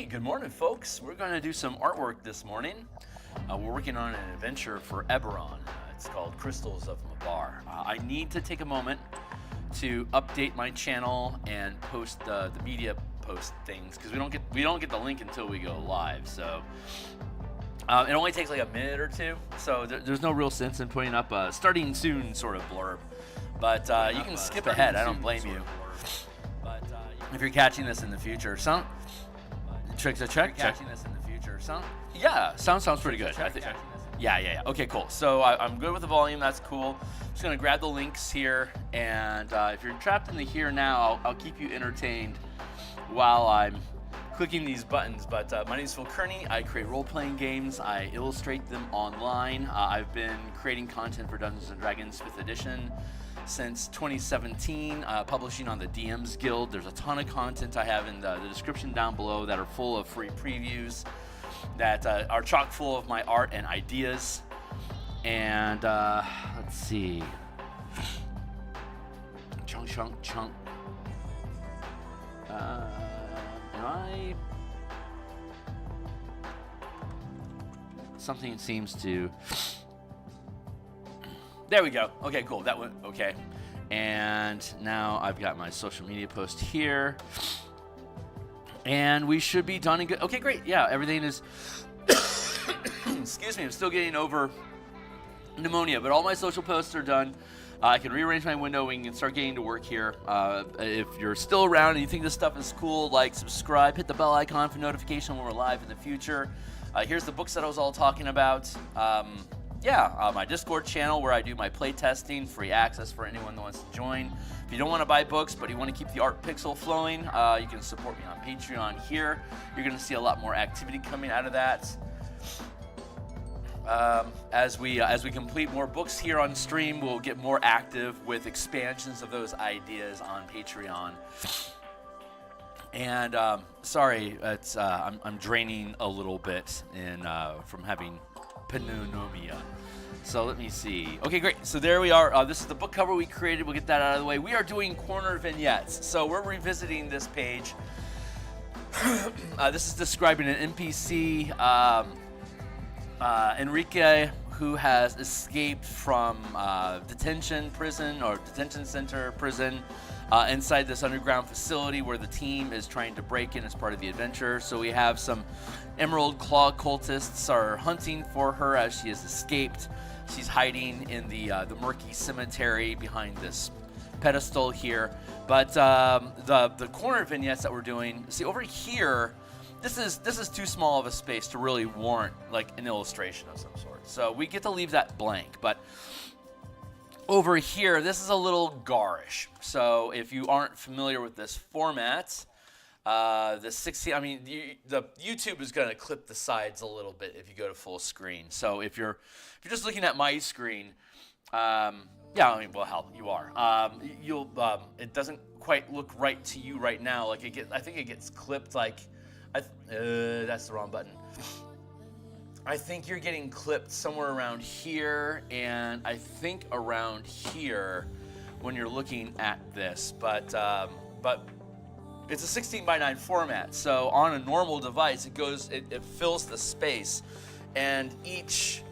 Good morning, folks. We're going to do some artwork this morning. We're working on an adventure for Eberron. It's called Crystals of Mabar. I need to take a moment to update my channel and post the media post things because we don't get the link until we go live. So it only takes like a minute or two. So there's no real sense in putting up a starting soon sort of blurb. But you can skip ahead. I don't blame you. If you're catching this in the future, check. Catching this in the future, sounds pretty good. I think. Yeah. Okay, cool. So I'm good with the volume. That's cool. Just gonna grab the links here, and if you're trapped in the here now, I'll keep you entertained while I'm clicking these buttons. But my name is Phil Kearney. I create role-playing games. I illustrate them online. I've been creating content for Dungeons & Dragons 5th edition since 2017, publishing on the DMsGuild. There's a ton of content I have in the description down below that are full of free previews that are chock full of my art and ideas. And let's see. Chunk. Something seems to... There we go. Okay, cool. That went okay. And now I've got my social media post here. And we should be done and good. Okay, great. Yeah, everything is... Excuse me, I'm still getting over pneumonia, but all my social posts are done. I can rearrange my window. We can start getting to work here. If you're still around and you think this stuff is cool, like, subscribe, hit the bell icon for notification when we're live in the future. Here's the books that I was all talking about. My Discord channel where I do my play testing, free access for anyone that wants to join. If you don't want to buy books, but you want to keep the art pixel flowing, you can support me on Patreon here. You're going to see a lot more activity coming out of that. As we complete more books here on stream, we'll get more active with expansions of those ideas on Patreon. And sorry, it's I'm draining a little bit from having pneumonia. So let me see. Okay, great. So there we are. This is the book cover we created. We'll get that out of the way. We are doing corner vignettes. So we're revisiting this page. This is describing an NPC, Enrique, who has escaped from detention center prison inside this underground facility where the team is trying to break in as part of the adventure. So we have some Emerald Claw cultists are hunting for her as she has escaped. She's hiding in the murky cemetery behind this pedestal here. But the corner vignettes that we're doing, see over here, this is too small of a space to really warrant like an illustration of some sort. So we get to leave that blank. But over here, this is a little garish. So if you aren't familiar with this format, the YouTube is going to clip the sides a little bit if you go to full screen. So if you're just looking at my screen, you are. It doesn't quite look right to you right now. Like I think it gets clipped like, that's the wrong button. I think you're getting clipped somewhere around here, and I think around here when you're looking at this. But it's a 16:9 format, so on a normal device, it fills the space, and each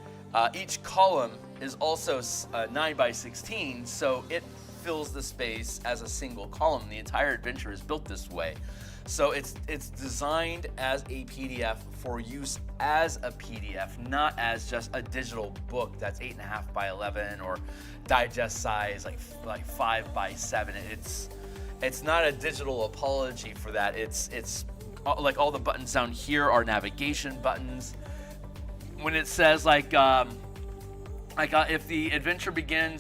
column is also 9:16, so it fills the space as a single column. The entire adventure is built this way. So it's designed as a PDF for use as a PDF, not as just a digital book that's 8.5 by 11 or digest size like 5 by 7. It's not a digital apology for that. It's like all the buttons down here are navigation buttons. When it says if the adventure began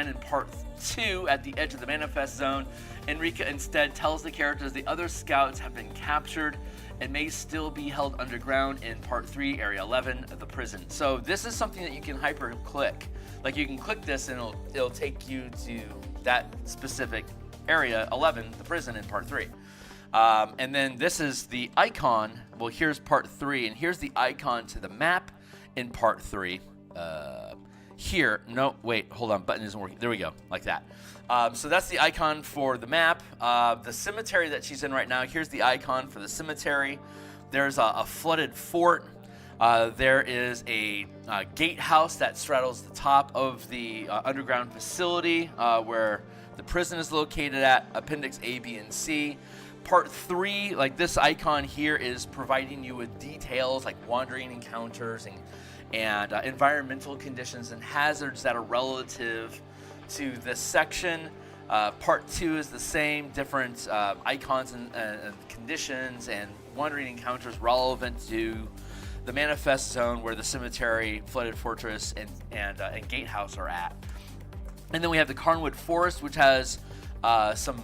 in part 2 at the edge of the manifest zone, Enrique instead tells the characters the other scouts have been captured and may still be held underground in part 3, area 11 of the prison. So this is something that you can hyper click. Like you can click this and it'll take you to that specific area 11, the prison in part 3. And then this is the icon. Well, here's part 3, and here's the icon to the map in part 3. Here, no, wait, hold on, button isn't working. There we go, like that. So that's the icon for the map. The cemetery that she's in right now, here's the icon for the cemetery. There's a flooded fort. There is a gatehouse that straddles the top of the underground facility where the prison is located at, Appendix A, B, and C. Part 3, like this icon here, is providing you with details like wandering encounters and environmental conditions and hazards that are relative to this section. Part 2 is the same, different icons and conditions and wandering encounters relevant to the manifest zone where the cemetery, flooded fortress, and gatehouse are at. And then we have the Carnwood Forest, which has some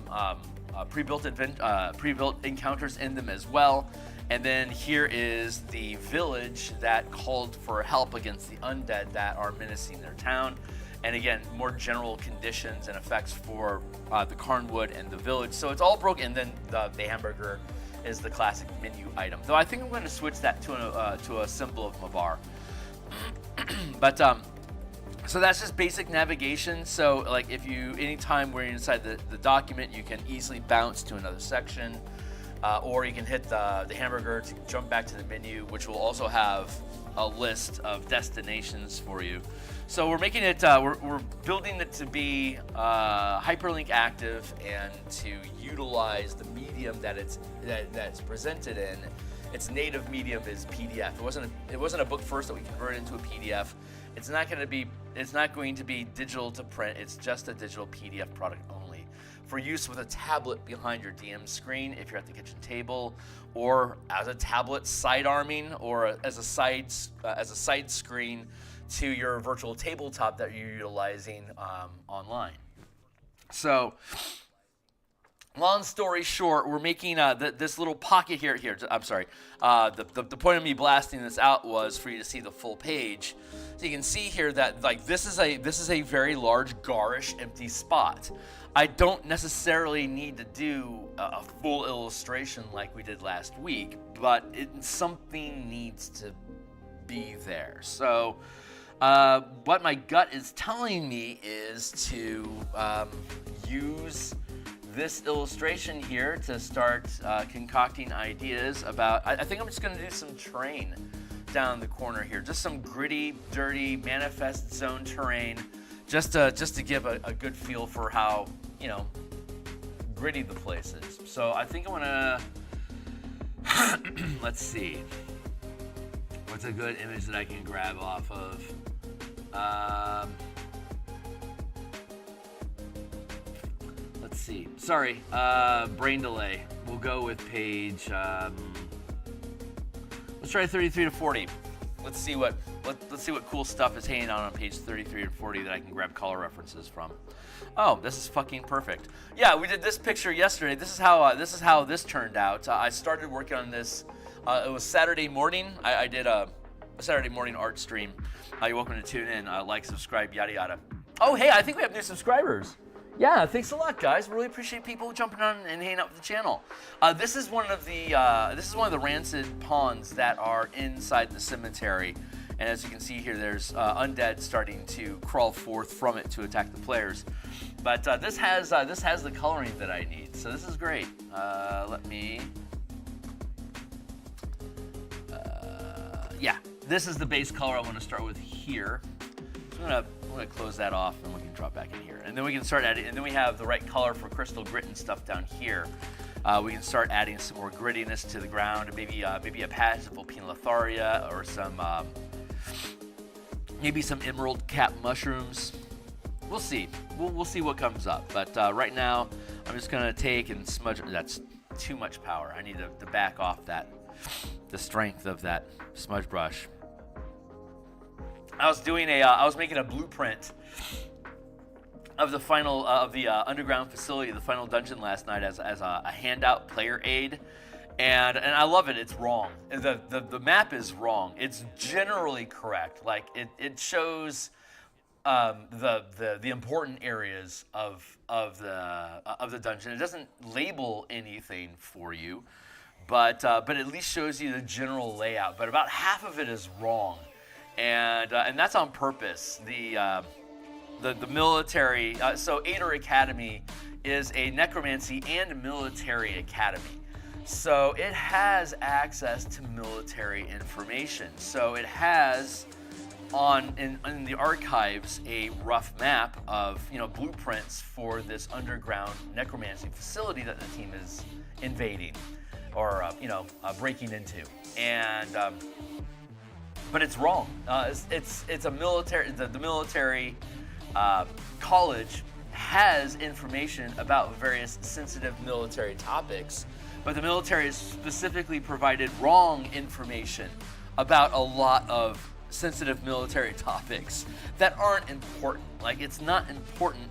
pre-built encounters in them as well. And then here is the village that called for help against the undead that are menacing their town. And again, more general conditions and effects for the Carnwood and the village. So it's all broken. And then the hamburger is the classic menu item. Though I think I'm going to switch that to a symbol of Mabar. But so that's just basic navigation. So like if you, anytime we're inside the document, you can easily bounce to another section, or you can hit the hamburger to jump back to the menu, which will also have a list of destinations for you. So we're making it, we're building it to be hyperlink active and to utilize the medium that's presented in. Its native medium is PDF. It wasn't a book first that we converted into a PDF. It's not going to be digital to print. It's just a digital PDF product only for use with a tablet behind your DM screen if you're at the kitchen table, or as a tablet side arming, or as a side screen to your virtual tabletop that you're utilizing online. So, long story short, we're making this little pocket here. I'm sorry. The point of me blasting this out was for you to see the full page. So you can see here that like this is a very large, garish, empty spot. I don't necessarily need to do a full illustration like we did last week, but something needs to be there. So what my gut is telling me is to use this illustration here to start concocting ideas about. I think I'm just going to do some terrain down the corner here, just some gritty, dirty manifest zone terrain, just to give a good feel for how, you know, gritty the place is. So I think I'm gonna let's see, what's a good image that I can grab off of. Let's see. Sorry, brain delay. We'll go with page. Let's try 33 to 40. Let's see what cool stuff is hanging out on page 33 and 40 that I can grab color references from. Oh, this is fucking perfect. Yeah, we did this picture yesterday. This is how this turned out. I started working on this. It was Saturday morning. I did a Saturday morning art stream. You're welcome to tune in, like, subscribe, yada yada. Oh, hey, I think we have new subscribers. Yeah, thanks a lot, guys. Really appreciate people jumping on and hanging out with the channel. This is one of the rancid pawns that are inside the cemetery, and as you can see here, there's undead starting to crawl forth from it to attack the players. But this has the coloring that I need, so this is great. Let me. Yeah, this is the base color I want to start with here. So I'm gonna close that off, and we can drop back in here, and then we can start adding. And then we have the right color for crystal grit and stuff down here. We can start adding some more grittiness to the ground, and maybe a patch of Vulpinolitharia or some maybe some emerald cap mushrooms. We'll see. We'll see what comes up. But right now, I'm just gonna take and smudge. That's too much power. I need to back off the strength of that smudge brush. I was making a blueprint of the final of the underground facility, the final dungeon last night as a handout player aid, and I love it. It's wrong. The map is wrong. It's generally correct. Like it shows the important areas of the dungeon. It doesn't label anything for you, but at least shows you the general layout. But about half of it is wrong. And that's on purpose. The military, so Ader Academy is a necromancy and military academy. So it has access to military information. So it has in the archives a rough map of blueprints for this underground necromancy facility that the team is invading or breaking into. And but it's wrong. It's a military. The military college has information about various sensitive military topics, but the military has specifically provided wrong information about a lot of sensitive military topics that aren't important. Like, it's not important.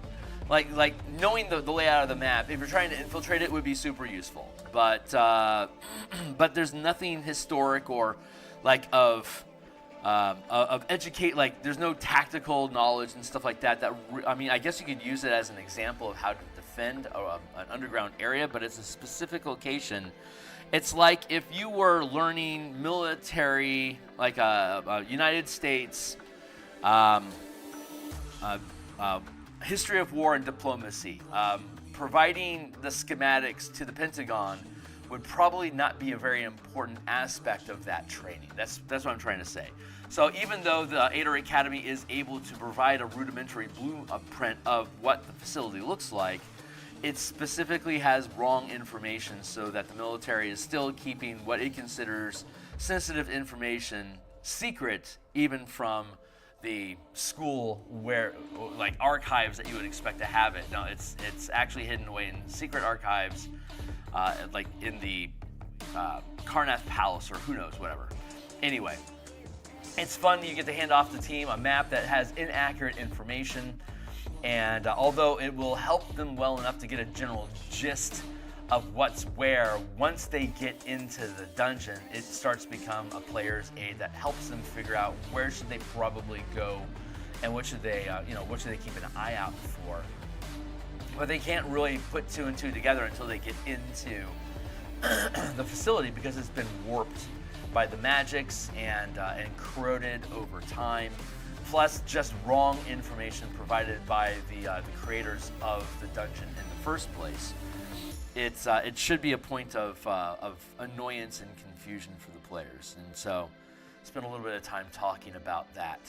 Like knowing the layout of the map, if you're trying to infiltrate it, would be super useful. But there's nothing historic or of educate, there's no tactical knowledge and stuff like that. I guess you could use it as an example of how to defend an underground area, but it's a specific location. It's like if you were learning military, United States history of war and diplomacy. Providing the schematics to the Pentagon would probably not be a very important aspect of that training. That's what I'm trying to say. So even though the Ader Academy is able to provide a rudimentary blueprint of what the facility looks like, it specifically has wrong information so that the military is still keeping what it considers sensitive information secret, even from the school where, archives that you would expect to have it. No, it's actually hidden away in secret archives, in the Karnath Palace or who knows, whatever. Anyway, it's fun that you get to hand off the team a map that has inaccurate information, and although it will help them well enough to get a general gist of what's where, once they get into the dungeon, it starts to become a player's aid that helps them figure out where should they probably go and what should they keep an eye out for. But they can't really put two and two together until they get into the facility, because it's been warped by the magics and corroded over time. Plus, just wrong information provided by the creators of the dungeon in the first place. It should be a point of annoyance and confusion for the players, and so spent a little bit of time talking about that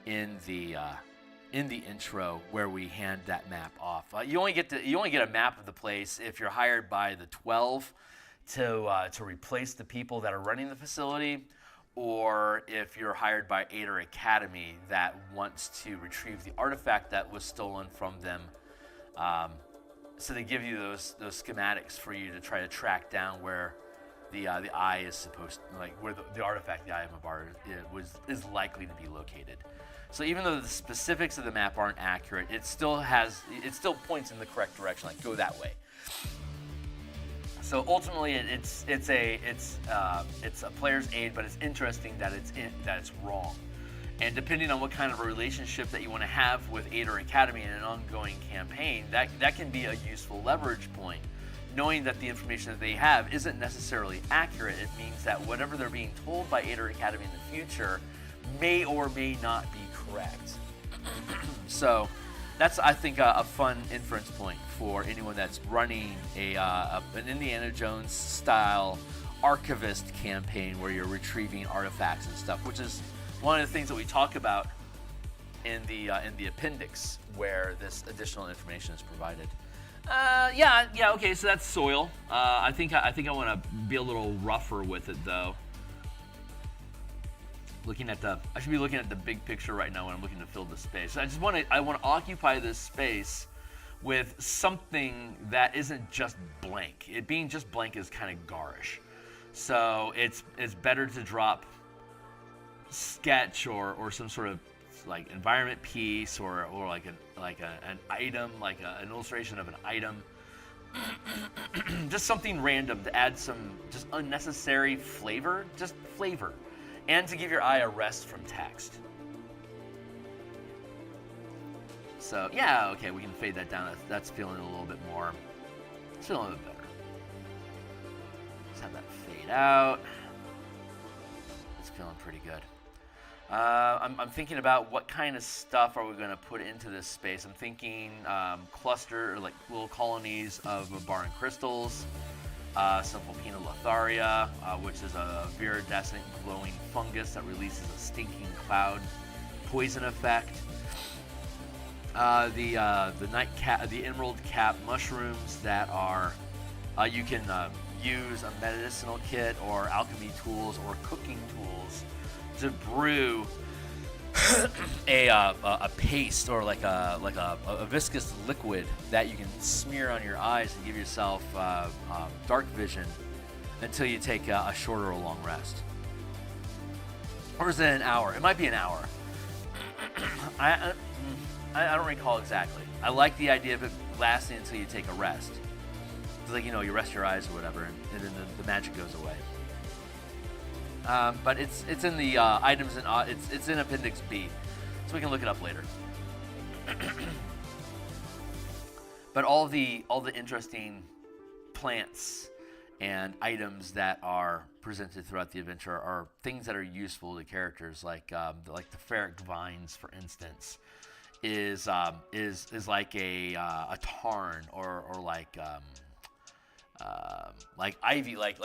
in the intro where we hand that map off. You only get a map of the place if you're hired by the 12 to replace the people that are running the facility, or if you're hired by Ader Academy that wants to retrieve the artifact that was stolen from them. So they give you those schematics for you to try to track down where the eye is supposed to, where the artifact, the Eye of Mabar, is likely to be located. So even though the specifics of the map aren't accurate, it still points in the correct direction, go that way. So ultimately, it's a player's aid, but it's interesting that it's wrong. And depending on what kind of a relationship that you want to have with Ader Academy in an ongoing campaign, that can be a useful leverage point. Knowing that the information that they have isn't necessarily accurate, it means that whatever they're being told by Ader Academy in the future may or may not be correct. So that's, I think, a fun inference point for anyone that's running an Indiana Jones style archivist campaign where you're retrieving artifacts and stuff, which is one of the things that we talk about in the appendix where this additional information is provided. Okay, so that's soil. I think I want to be a little rougher with it though. I should be looking at the big picture right now when I'm looking to fill the space. I want to occupy this space with something that isn't just blank. It being just blank is kind of garish. So it's better to drop sketch or some sort of environment piece or an item, an illustration of an item. Just something random to add some just unnecessary flavor, and to give your eye a rest from text. So yeah, okay, we can fade that down. That's feeling a little bit more. It's feeling a little bit better. Let's have that fade out. It's feeling pretty good. I'm thinking about what kind of stuff are we going to put into this space. I'm thinking cluster, or little colonies of Mabaran crystals. some Vulpina Lotharia, which is a viridescent glowing fungus that releases a stinking cloud poison effect. The emerald cap mushrooms that are you can use a medicinal kit or alchemy tools or cooking tools to brew a paste or like a viscous liquid that you can smear on your eyes and give yourself dark vision until you take a short or a long rest. Or is it an hour? It might be an hour. I don't recall exactly. I like the idea of it lasting until you take a rest. It's like, you rest your eyes or whatever, and then the magic goes away. But it's in the items and it's in Appendix B, so we can look it up later. But all the interesting plants and items that are presented throughout the adventure are things that are useful to characters, like the ferric vines, for instance, is like a tarn or like ivy, like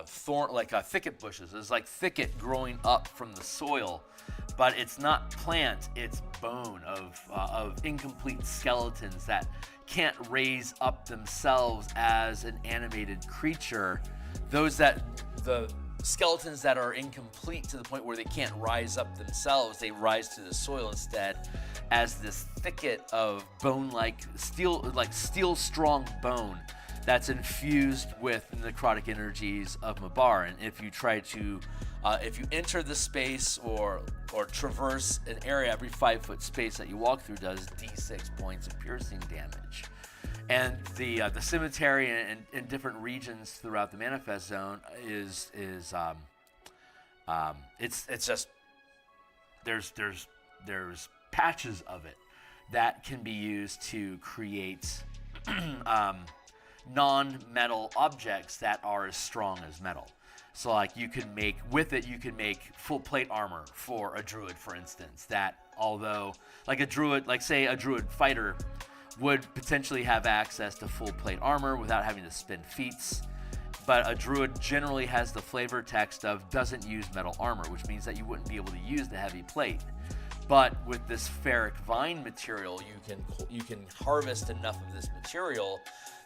thorn, like thicket bushes. It's like thicket growing up from the soil, but it's not plant. It's bone of incomplete skeletons that can't raise up themselves as an animated creature. The skeletons that are incomplete to the point where they can't rise up themselves, they rise to the soil instead as this thicket of bone-like steel strong bone that's infused with necrotic energies of Mabar. And if you try to, if you enter the space or traverse an area, every 5-foot space that you walk through does D6 points of piercing damage. And the cemetery in different regions throughout the manifest zone it's just there's patches of it that can be used to create non-metal objects that are as strong as metal. So like you can make full plate armor for a druid, for instance, that although like a druid fighter would potentially have access to full plate armor without having to spend feats, but a druid generally has the flavor text of doesn't use metal armor, which means that you wouldn't be able to use the heavy plate. But with this ferric vine material, you can harvest enough of this material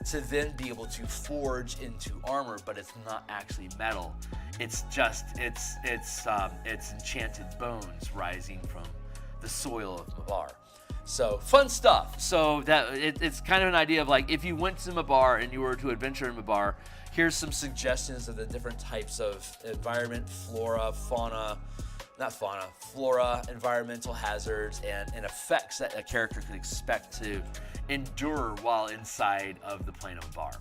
to then be able to forge into armor, but it's not actually metal. It's enchanted bones rising from the soil of Mabar. So fun stuff. So that it's kind of an idea of like if you went to Mabar and you were to adventure in Mabar, here's some suggestions of the different types of environment, flora, environmental hazards, and effects that a character could expect to endure while inside of the plane of Mabar.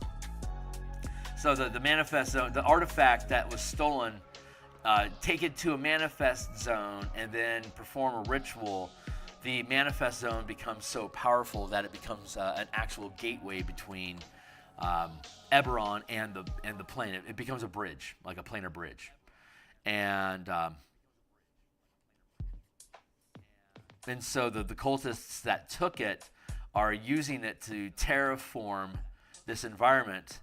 So the manifest zone, the artifact that was stolen, take it to a manifest zone and then perform a ritual. The manifest zone becomes so powerful that it becomes an actual gateway between Eberron and the plane. It becomes a bridge, like a planar bridge, and so the cultists that took it are using it to terraform this environment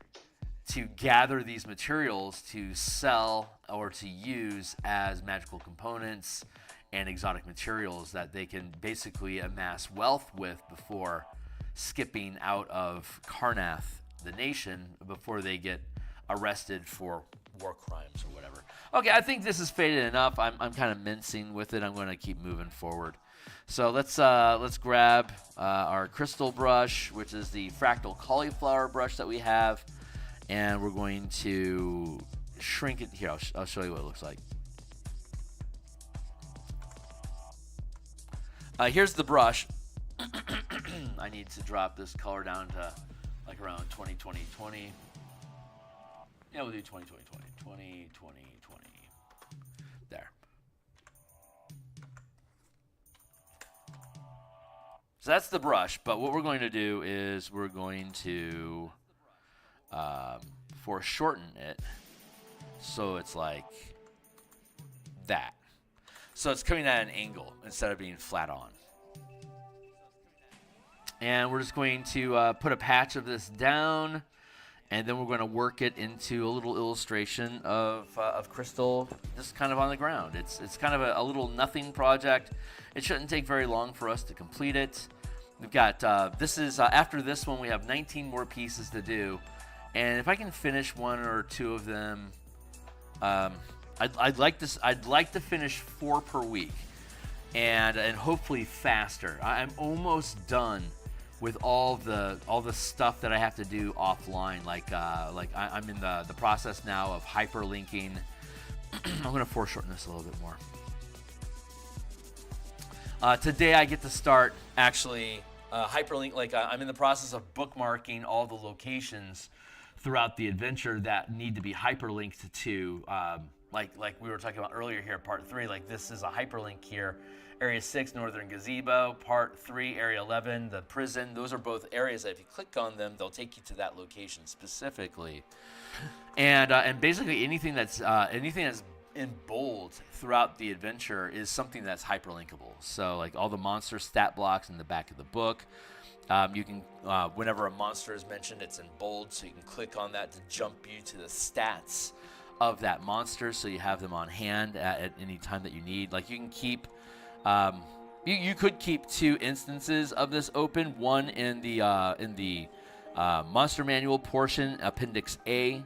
to gather these materials to sell or to use as magical components and exotic materials that they can basically amass wealth with before skipping out of Karnath, the nation, before they get arrested for war crimes or whatever. Okay, I think this is faded enough. I'm kind of mincing with it. I'm going to keep moving forward. So let's grab our crystal brush, which is the fractal cauliflower brush that we have, and we're going to shrink it. Here, I'll show you what it looks like. Here's the brush. I need to drop this color down to like around 20, 20, 20. Yeah, we'll do 20, 20, 20, 20, 20, 20. There. So that's the brush, but what we're going to do is we're going to foreshorten it so it's like that. So it's coming at an angle instead of being flat on. And we're just going to put a patch of this down and then we're going to work it into a little illustration of Crystal just kind of on the ground. It's kind of a little nothing project. It shouldn't take very long for us to complete it. We've got, after this one, we have 19 more pieces to do. And if I can finish one or two of them, I'd like to finish 4 per week, and hopefully faster. I'm almost done with all the stuff that I have to do offline. I'm in the process now of hyperlinking. I'm going to foreshorten this a little bit more. Today I get to start actually hyperlink. I'm in the process of bookmarking all the locations throughout the adventure that need to be hyperlinked to. Like we were talking about earlier here, part 3. Like this is a hyperlink here. Area 6, Northern Gazebo. Part 3, Area 11, the prison. Those are both areas that if you click on them, they'll take you to that location specifically. And basically anything that's in bold throughout the adventure is something that's hyperlinkable. So like all the monster stat blocks in the back of the book. You can, whenever a monster is mentioned, it's in bold, so you can click on that to jump you to the stats of that monster, so you have them on hand at any time that you need. Like you can keep, you could keep 2 instances of this open. One in the monster manual portion, Appendix A,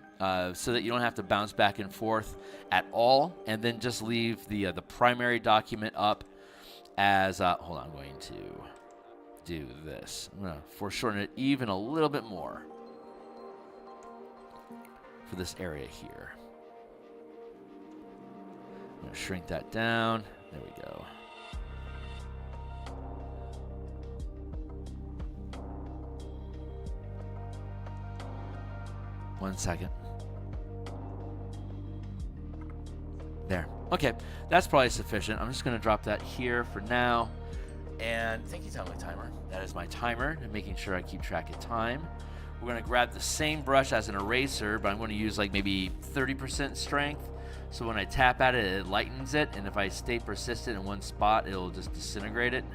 so that you don't have to bounce back and forth at all, and then just leave the primary document up as. Hold on, I'm going to do this. I'm going to foreshorten it even a little bit more for this area here. I'm going to shrink that down. There we go. One second. There. Okay, that's probably sufficient. I'm just going to drop that here for now. And thank you, timer. That is my timer, and making sure I keep track of time. We're going to grab the same brush as an eraser, but I'm going to use like maybe 30% strength. So when I tap at it, it lightens it, and if I stay persistent in one spot, it'll just disintegrate it.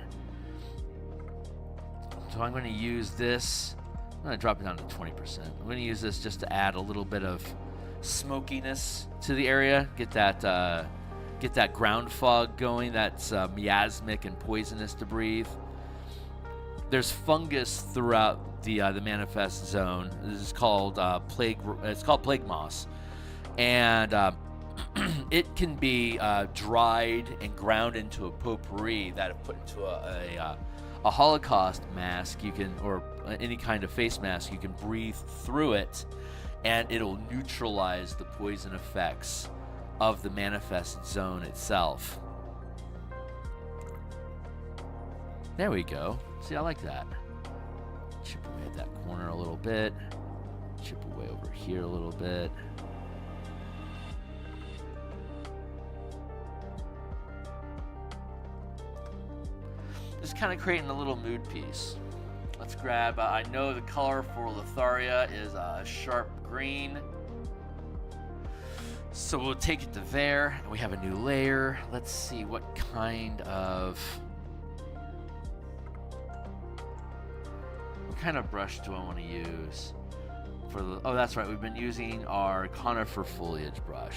So I'm going to use this. I'm going to drop it down to 20%. I'm going to use this just to add a little bit of smokiness to the area. Get that ground fog going. That's miasmic and poisonous to breathe. There's fungus throughout the manifest zone. This is called plague. It's called plague moss, and it can be dried and ground into a potpourri that if put into a Holocaust mask, you can, or any kind of face mask, you can breathe through it, and it'll neutralize the poison effects of the manifest zone itself. There we go. See, I like that. Chip away at that corner a little bit. Chip away over here a little bit. Just kind of creating a little mood piece. Let's grab, I know the color for Letharia is a sharp green. So we'll take it to there, and we have a new layer. Let's see what kind of brush do I want to use for the, oh, that's right, we've been using our conifer foliage brush.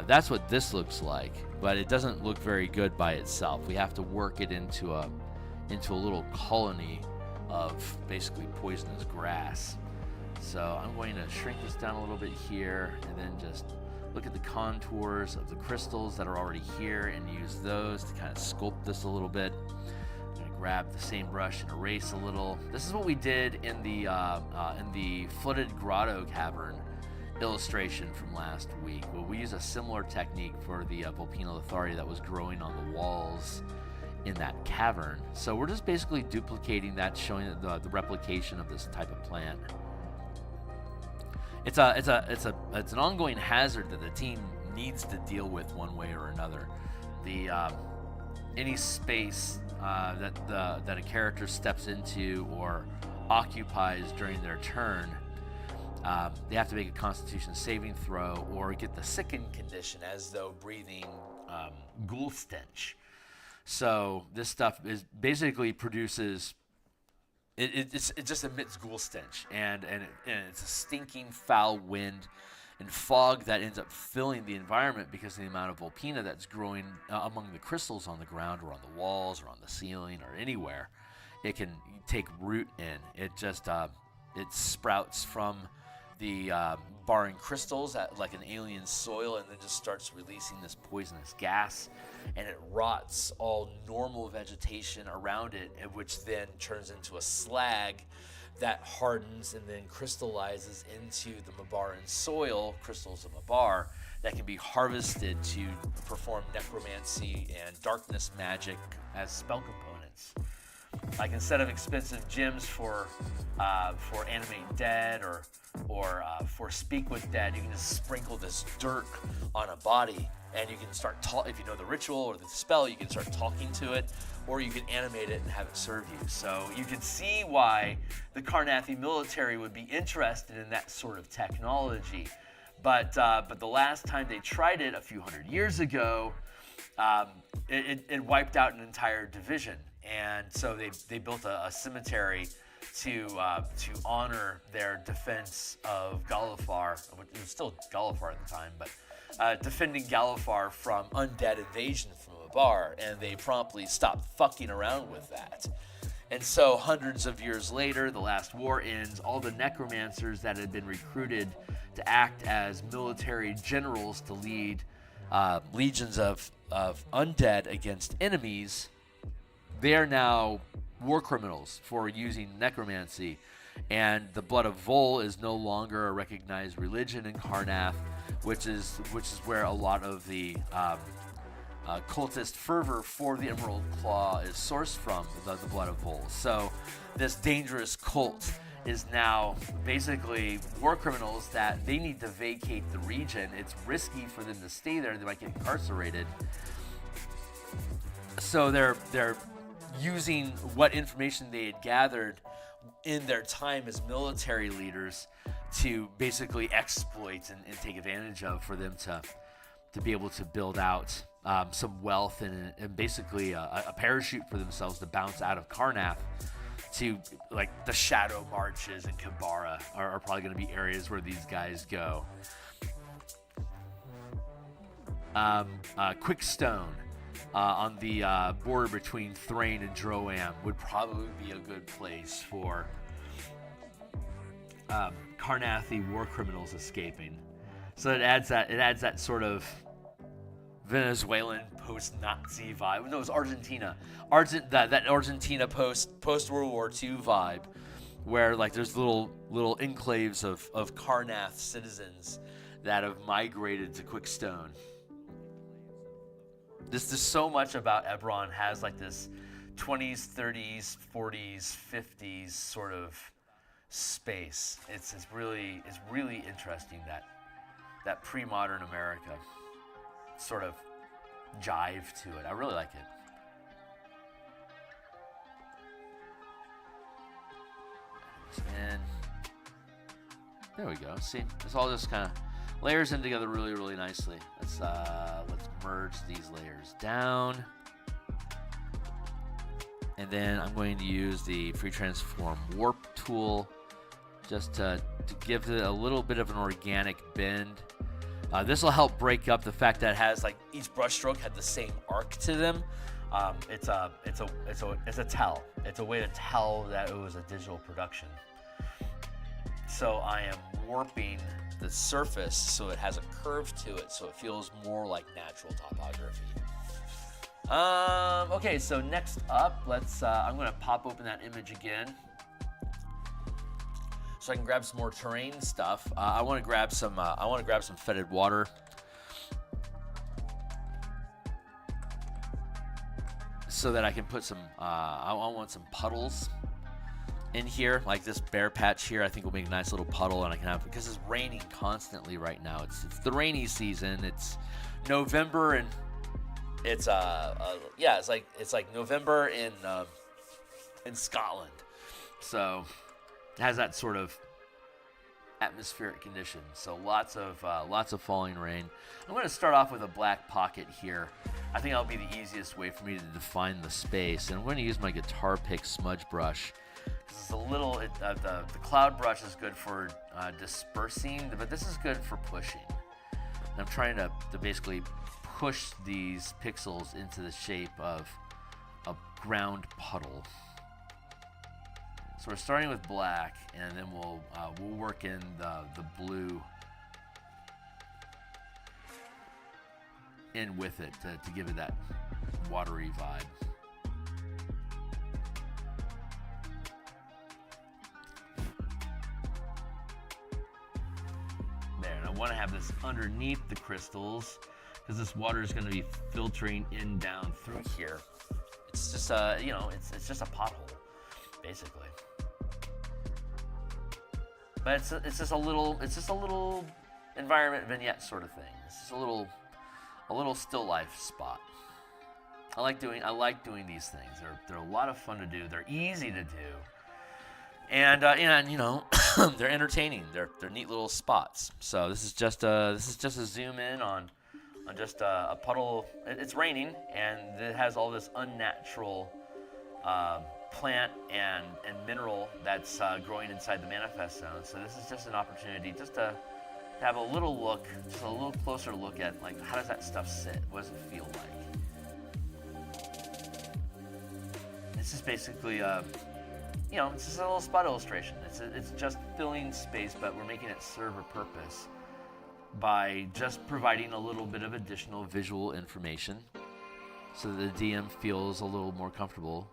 That's what this looks like, but it doesn't look very good by itself. We have to work it into a little colony of basically poisonous grass. So I'm going to shrink this down a little bit here, and then just look at the contours of the crystals that are already here and use those to kind of sculpt this a little bit. I'm going to grab the same brush and erase a little. This is what we did in the Flooded Grotto Cavern illustration from last week. Well, we use a similar technique for the Vulpina Letharia that was growing on the walls in that cavern. So we're just basically duplicating that, showing the replication of this type of plant. It's an ongoing hazard that the team needs to deal with one way or another. Any space that a character steps into or occupies during their turn, they have to make a Constitution saving throw or get the sickened condition as though breathing ghoul stench. So this stuff basically produces it just emits ghoul stench, and it's a stinking foul wind and fog that ends up filling the environment because of the amount of Vulpina that's growing among the crystals on the ground or on the walls or on the ceiling or anywhere. It can take root in. It just it sprouts from the barren crystals at like an alien soil, and then just starts releasing this poisonous gas, and it rots all normal vegetation around it, which then turns into a slag that hardens and then crystallizes into the Mabaran soil, crystals of Mabar, that can be harvested to perform necromancy and darkness magic as spell components. Like instead of expensive gems for animate dead or for speak with dead, you can just sprinkle this dirt on a body, and you can start if you know the ritual or the spell, you can start talking to it, or you can animate it and have it serve you. So you can see why the Karrnathi military would be interested in that sort of technology. But the last time they tried it a few hundred years ago, it wiped out an entire division. And so they built a cemetery to honor their defense of Galifar, which was still Galifar at the time, but defending Galifar from undead invasion from Mabar, and they promptly stopped fucking around with that. And so hundreds of years later, the last war ends, all the necromancers that had been recruited to act as military generals to lead legions of undead against enemies, they are now war criminals for using necromancy, and the blood of Vol is no longer a recognized religion in Karrnath, which is where a lot of the cultist fervor for the Emerald Claw is sourced from, the blood of Vol. So this dangerous cult is now basically war criminals that they need to vacate the region. It's risky for them to stay there. They might get incarcerated. So they're using what information they had gathered in their time as military leaders to basically exploit and take advantage of, for them to be able to build out some wealth and basically a parachute for themselves to bounce out of Karrnath to, like, the Shadow Marches and Kabara are probably going to be areas where these guys go. Quickstone on the border between Thrain and Droam would probably be a good place for Karrnathi war criminals escaping. So it adds that sort of Venezuelan post-Nazi vibe. No, it was Argentina. That Argentina post-World War II vibe, where like there's little enclaves of Karrnath citizens that have migrated to Quickstone. There's so much about Eberron has like this 20s, 30s, 40s, 50s sort of space. It's really interesting, that pre-modern America sort of jive to it. I really like it. And there we go. See, it's all just kind of layers in together really nicely. Let's merge these layers down, and then I'm going to use the free transform warp tool just to give it a little bit of an organic bend. This will help break up the fact that it has, like, each brushstroke had the same arc to them. It's a tell. It's a way to tell that it was a digital production. So I am warping the surface so it has a curve to it, so it feels more like natural topography. Okay, so next up, I'm going to pop open that image again, so I can grab some more terrain stuff. I want to grab some fetid water. So that I can put some. I want some puddles in here, like this bare patch here. I think will make a nice little puddle, and I can have, because it's raining constantly right now. It's the rainy season. It's November, and it's it's like November in Scotland. So it has that sort of atmospheric condition. So lots of falling rain. I'm going to start off with a black pocket here. I think that'll be the easiest way for me to define the space. And I'm going to use my guitar pick smudge brush, It's a little, the cloud brush is good for dispersing, but this is good for pushing. And I'm trying to basically push these pixels into the shape of a ground puddle. So we're starting with black, and then we'll work in the blue in with it to give it that watery vibe. There, and I want to have this underneath the crystals because this water is going to be filtering in down through here. It's just it's just a pothole, basically. But it's just a little environment vignette sort of thing. It's just a little still life spot. I like doing these things. They're a lot of fun to do. They're easy to do, and they're entertaining. They're neat little spots. So this is just a zoom in on just a puddle. It's raining, and it has all this unnatural plant and mineral that's growing inside the manifest zone. So this is just an opportunity just to have a little look, just a little closer look at like how does that stuff sit? What does it feel like? This is basically it's just a little spot illustration. It's just filling space, but we're making it serve a purpose by just providing a little bit of additional visual information so that the DM feels a little more comfortable.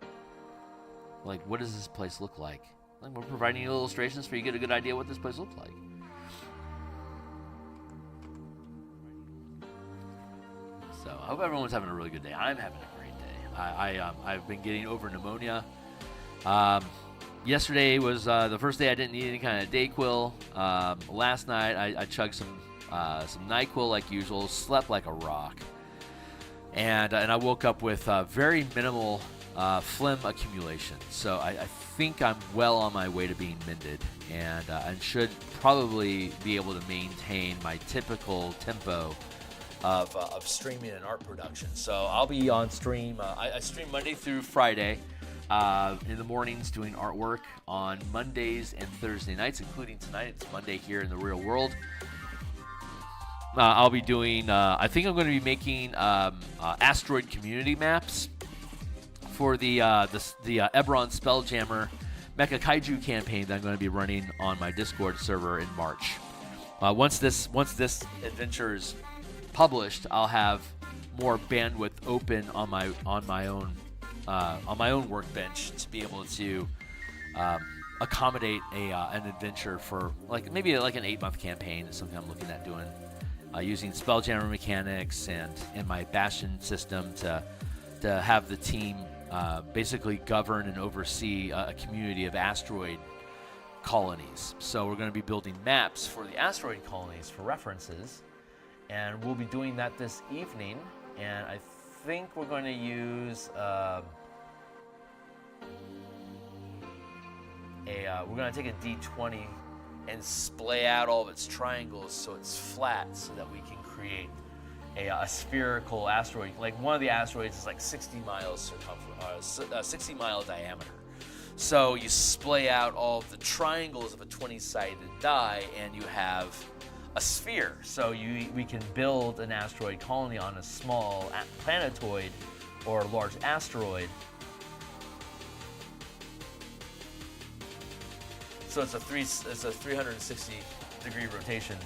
Like, what does this place look like? Like, we're providing you illustrations for you to get a good idea what this place looks like. So I hope everyone's having a really good day. I'm having a great day. I've been getting over pneumonia. Yesterday was the first day I didn't need any kind of Dayquil. Last night I chugged some NyQuil like usual. Slept like a rock, and I woke up with very minimal phlegm accumulation. So I think I'm well on my way to being mended, and should probably be able to maintain my typical tempo of streaming and art production. So I'll be on stream. I stream Monday through Friday in the mornings doing artwork. On Mondays and Thursday nights, including tonight. It's Monday here in the real world. I'll be doing, I think I'm going to be making asteroid community maps for the Eberron Spelljammer Mecha Kaiju campaign that I'm going to be running on my Discord server in March. Once this adventure is published, I'll have more bandwidth open on my own workbench to be able to accommodate an adventure for maybe an 8-month campaign is something I'm looking at doing. Using Spelljammer mechanics and my Bastion system to have the team basically govern and oversee a community of asteroid colonies. So we're going to be building maps for the asteroid colonies for references, and we'll be doing that this evening. And I think we're going to use we're going to take a D20 and splay out all of its triangles so it's flat, so that we can create a spherical asteroid. Like, one of the asteroids is like 60 miles circumference, 60 mile diameter. So you splay out all of the triangles of a 20-sided die, and you have a sphere. So we can build an asteroid colony on a small planetoid or a large asteroid. So it's a 360 degree rotation.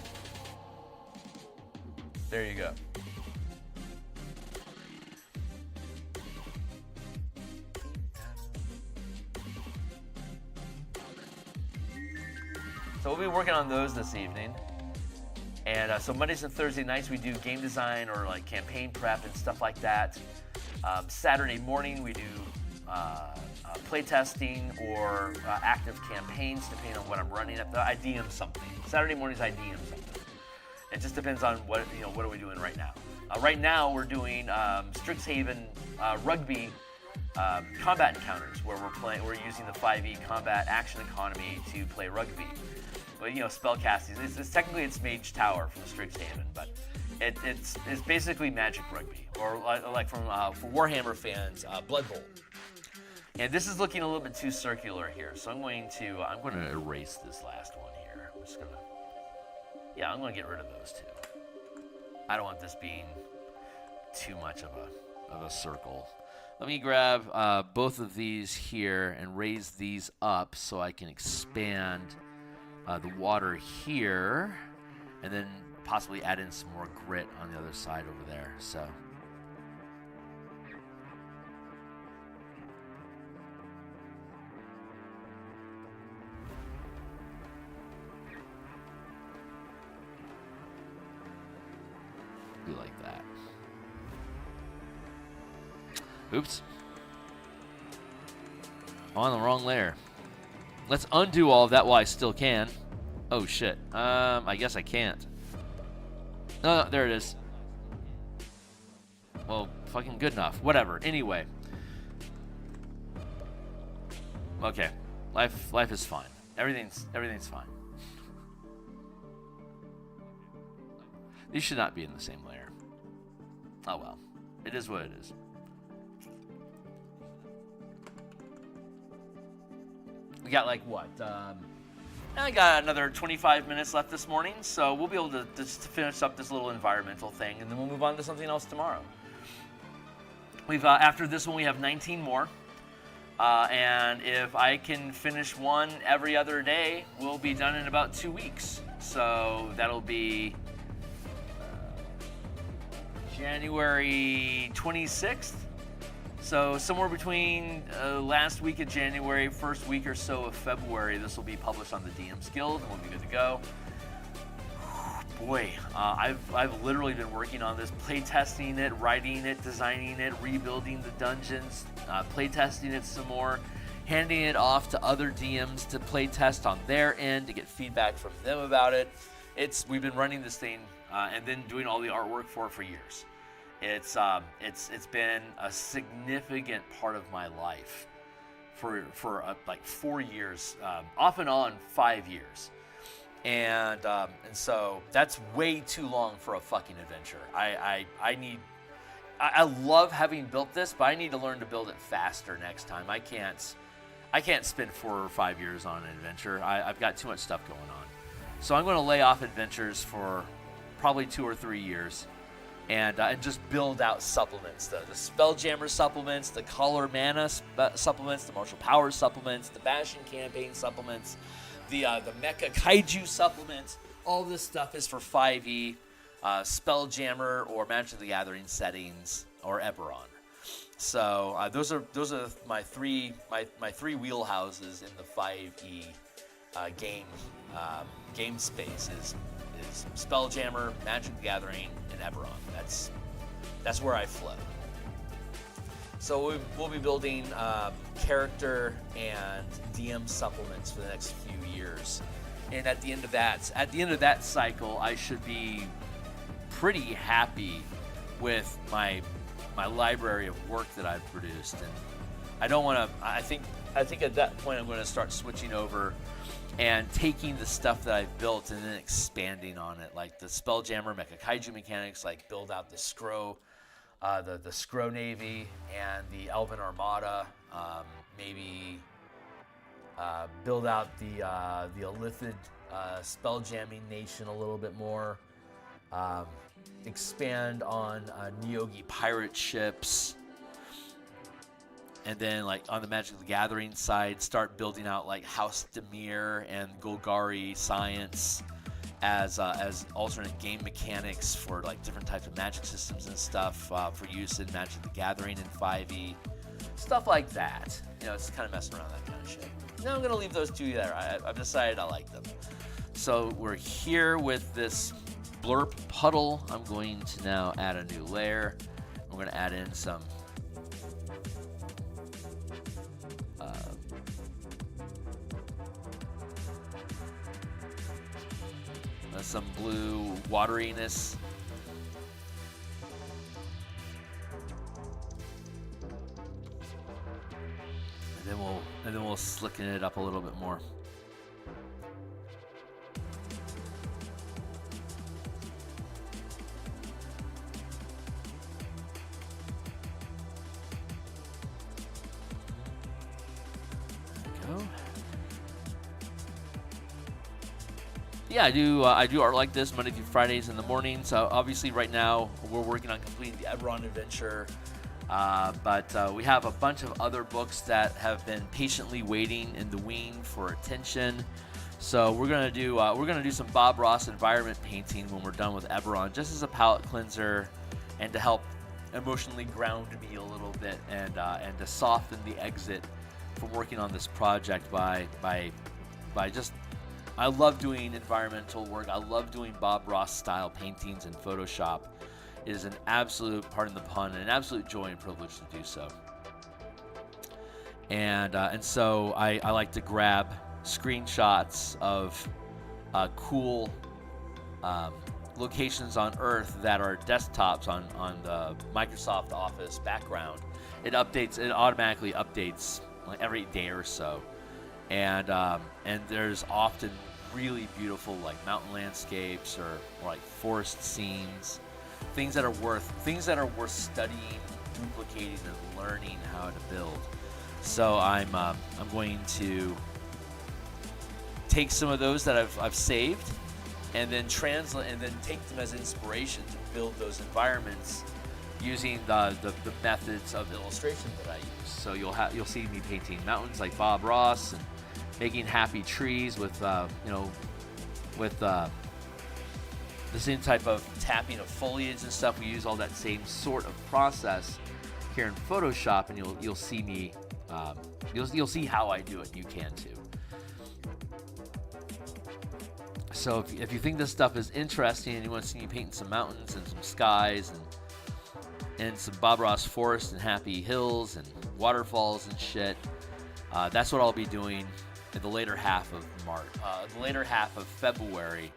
There you go. So we'll be working on those this evening. And so Mondays and Thursday nights we do game design or like campaign prep and stuff like that. Saturday morning we do playtesting or active campaigns, depending on what I'm running. I DM something. Saturday mornings I DM something. It just depends on what are we doing right now. Right now we're doing Strixhaven rugby combat encounters where we're using the 5e combat action economy to play rugby. But spellcasting. It's Mage Tower from Strixhaven, but it's basically Magic Rugby, or like for Warhammer fans, Blood Bowl. And this is looking a little bit too circular here, so I'm going to erase this last one here. I'm going to get rid of those two. I don't want this being too much of a circle. Let me grab both of these here and raise these up so I can expand the water here, and then possibly add in some more grit on the other side over there. So. Do like that. Oops. On the wrong layer. Let's undo all of that while I still can. Oh shit. I guess I can't. No, there it is. Well, fucking good enough. Whatever. Anyway. Okay. Life is fine. Everything's fine. These should not be in the same layer. Oh well. It is what it is. We got like what? I got another 25 minutes left this morning, so we'll be able to just finish up this little environmental thing, and then we'll move on to something else tomorrow. We've after this one, we have 19 more, and if I can finish one every other day, we'll be done in about 2 weeks. So that'll be January 26th. So somewhere between last week of January, first week or so of February, this will be published on the DMsGuild, and we'll be good to go. Boy, I've literally been working on this, playtesting it, writing it, designing it, rebuilding the dungeons, playtesting it some more, handing it off to other DMs to playtest on their end to get feedback from them about it. We've been running this thing and then doing all the artwork for years. It's been a significant part of my life for like 4 years, off and on 5 years, and so that's way too long for a fucking adventure. I love having built this, but I need to learn to build it faster next time. I can't spend 4 or 5 years on an adventure. I've got too much stuff going on, so I'm going to lay off adventures for probably 2 or 3 years. And just build out supplements, the Spelljammer supplements, the Color Mana supplements, the Martial Powers supplements, the Bastion Campaign supplements, the Mecha Kaiju supplements. All this stuff is for 5e, Spelljammer or Magic the Gathering settings or Eberron. So those are my three wheelhouses in the 5e game space is Spelljammer, Magic the Gathering, and Eberron. That's where I flow. So we'll be building character and DM supplements for the next few years, and at the end of that cycle, I should be pretty happy with my library of work that I've produced. And I don't want to. I think at that point I'm going to start switching over and taking the stuff that I've built and then expanding on it, like the Spelljammer Mecha Kaiju mechanics, like build out the Skrull, the Skrull Navy and the Elven Armada, maybe build out the Illithid Spelljamming Nation a little bit more, expand on Neogi pirate ships. And then, like, on the Magic the Gathering side, start building out, like, House Dimir and Golgari Science as alternate game mechanics for, like, different types of magic systems and stuff for use in Magic the Gathering and 5e. Stuff like that. You know, it's kind of messing around with that kind of shit. Now I'm going to leave those two there. I've decided I like them. So we're here with this blurp puddle. I'm going to now add a new layer. We're going to add in some some blue wateriness. And then we'll slicken it up a little bit more. go. Yeah, I do art like this Monday through Fridays in the morning. So obviously right now we're working on completing the Eberron adventure, but we have a bunch of other books that have been patiently waiting in the wing for attention. So we're gonna do some Bob Ross environment painting when we're done with Eberron, just as a palette cleanser and to help emotionally ground me a little bit and to soften the exit from working on this project by just. I love doing environmental work. I love doing Bob Ross style paintings in Photoshop. It is an absolute, pardon the pun, an absolute joy and privilege to do so. And so I like to grab screenshots of cool locations on Earth that are desktops on the Microsoft Office background. It automatically updates like every day or so. And there's often really beautiful like mountain landscapes or like forest scenes, things that are worth studying, duplicating, and learning how to build. So I'm going to take some of those that I've saved, and then translate and then take them as inspiration to build those environments using the methods of illustration that I use. So you'll see me painting mountains like Bob Ross and making happy trees with the same type of tapping of foliage and stuff. We use all that same sort of process here in Photoshop, and you'll see me you'll see how I do it. You can too. So if you think this stuff is interesting and you want to see me painting some mountains and some skies and some Bob Ross forest and happy hills and waterfalls and shit, that's what I'll be doing in the later half of February,